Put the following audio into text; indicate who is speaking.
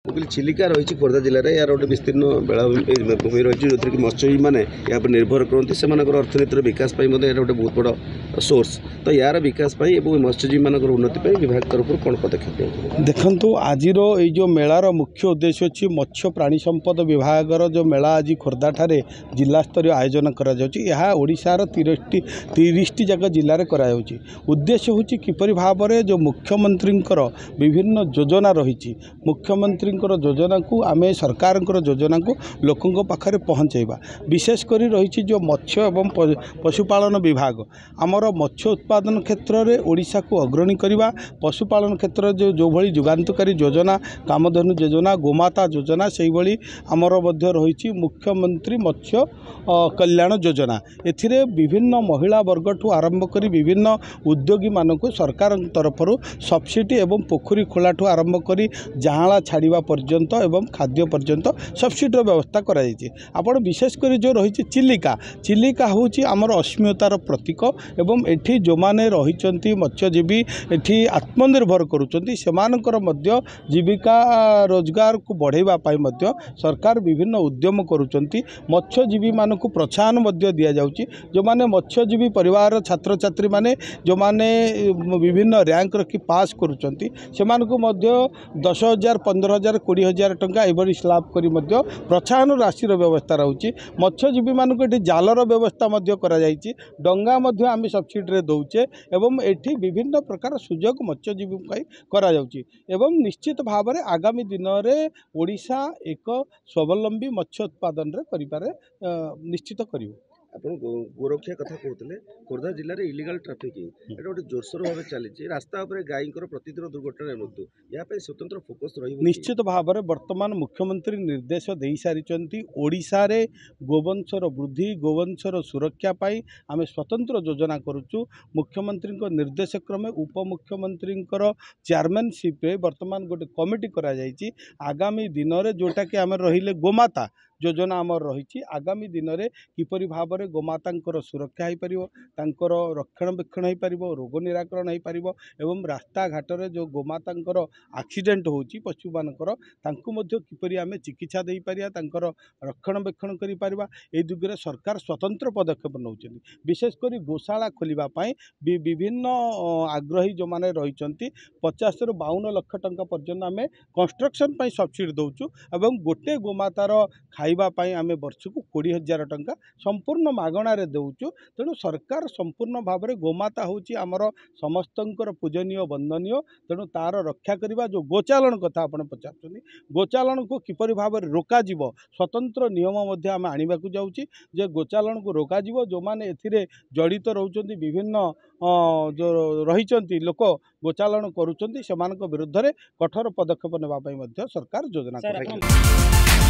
Speaker 1: मुझे चिलिका रही खोर्धा जिले में यार गोटे विस्तीर्ण बेलाभूमि रही जो कि मत्स्यजीवी मैंने यहाँ पर निर्भर करते से अर्थनीतिर विकास गोटे बहुत बड़ सोर्स तो यार विकास मत्स्यजीवी मान उन्नति विभाग तरफ कौन पदक्षेप
Speaker 2: देखु आज जो मेलार मुख्य उद्देश्य अच्छी मत्स्य प्राणी संपद विभाग जो मेला आज खोर्धा ठारे जिला स्तरीय आयोजन कराशार 30 जाक जिले में उद्देश्य हूँ किपर भाव में जो मुख्यमंत्री विभिन्न योजना रही मुख्यमंत्री योजना को आम सरकार योजना को लोकों पाखे पहुँचेबा विशेषकर रही जो मत्स्य एवं पशुपालन विभाग आमर मत्स्य उत्पादन क्षेत्र में ओडिशा को अग्रणी करवा पशुपालन क्षेत्र जो भली जुगान्तकारी योजना कामधेनु योजना गोमाता योजना से भाई आमर रही मुख्यमंत्री मत्स्य कल्याण योजना एथिरे विभिन्न महिला वर्ग ठू आरंभ कर विभिन्न उद्योगी मानक सरकार तरफ सब्सिडी एवं पोखरी खोला ठू आरंभ कर जहाँला छाड़ा पर्यंत एवं खाद्य पर्यंत सब्सिडीर व्यवस्था कराई आपण विशेषकर जो रही चिलिका चिलिका हूँ आमर अस्मितार प्रतीक एवं एठी जो माने रही मत्स्यजीवी एठी आत्मनिर्भर करुँच जीविका रोजगार को बढ़ावा सरकार विभिन्न उद्यम करुँच मत्स्यजीवी मान को प्रोत्साहन दि जाऊँगी जो माने मत्स्यजीवी परिवार छात्र छात्री माने जो माने विभिन्न रैंक रखी पास करुँच से 10,000 15,000 20,000 टंका एभली स्लाब करी प्रोत्साहन राशि व्यवस्था रही मत्स्यजीवी मानक ये जालर व्यवस्था डंगा आम सब्सिडी दौचे एवं एठी विभिन्न प्रकार सुजोग मत्स्यजीवी करा एवं निश्चित भाव में आगामी दिन में ओडिशा एक स्वावलंबी मत्स्य उत्पादन निश्चित करियो।
Speaker 1: आपन गोरक्षा कथा कहते खोर्धा जिले में इलिगाल ट्राफिकिंग एटा गोटे जोरसोर भाव चली रास्ता गाई प्रतिदिन दुर्घटना मृत्यु या स्वतंत्र फोकस रही
Speaker 2: निश्चित भाव में वर्तमान मुख्यमंत्री निर्देश दे सारी ओडिशा रे गोवंशर वृद्धि गोवंशर सुरक्षा पाई आम स्वतंत्र योजना करुचु मुख्यमंत्री निर्देश क्रमे उपमुख्यमंत्री चेयरमैनशिप वर्तमान गोटे कमिटी करा जायछि आगामी दिन में जोटा कि आम रहिले गोमाता योजना आमर रही आगामी दिन में किपरि भाव में गोमाता सुरक्षा हो पार रक्षणाबेक्षण हो पार रोग निराकरण हो पार एवं रास्ता घाट में जो गोमाता एक्सीडेंट हो पशु मानकर किपरि आम चिकित्सा दे पार रक्षणाबेक्षण कर दिगरे सरकार स्वतंत्र पदक्षेप नौ विशेषकर गोशाला खोलने विभिन्न आग्रही जो मैंने रही 50 ରୁ 52 लाख टंका पर्यंत आम कंस्ट्रक्शन सब्सिडी दौचु एवं गोटे गोमातार खाइबापी आम वर्ष को 20,000 टंका संपूर्ण मागणार देचु तेणु सरकार संपूर्ण भाव में गोमाता हूँ आमर समस्त पूजनीय वंदनीय तेणु तार रक्षा करने जो गोचालन कथा आप पचार गोचालन को किपर भाव में रोकज स्वतंत्र नियम आम आने को जाऊँगी गोचालन को रोकज जो मैंने ए जड़ित रोच विभिन्न जो रही लोक गोचालन करुँच विरुद्ध में कठोर पदक्षेप नापी सरकार योजना कर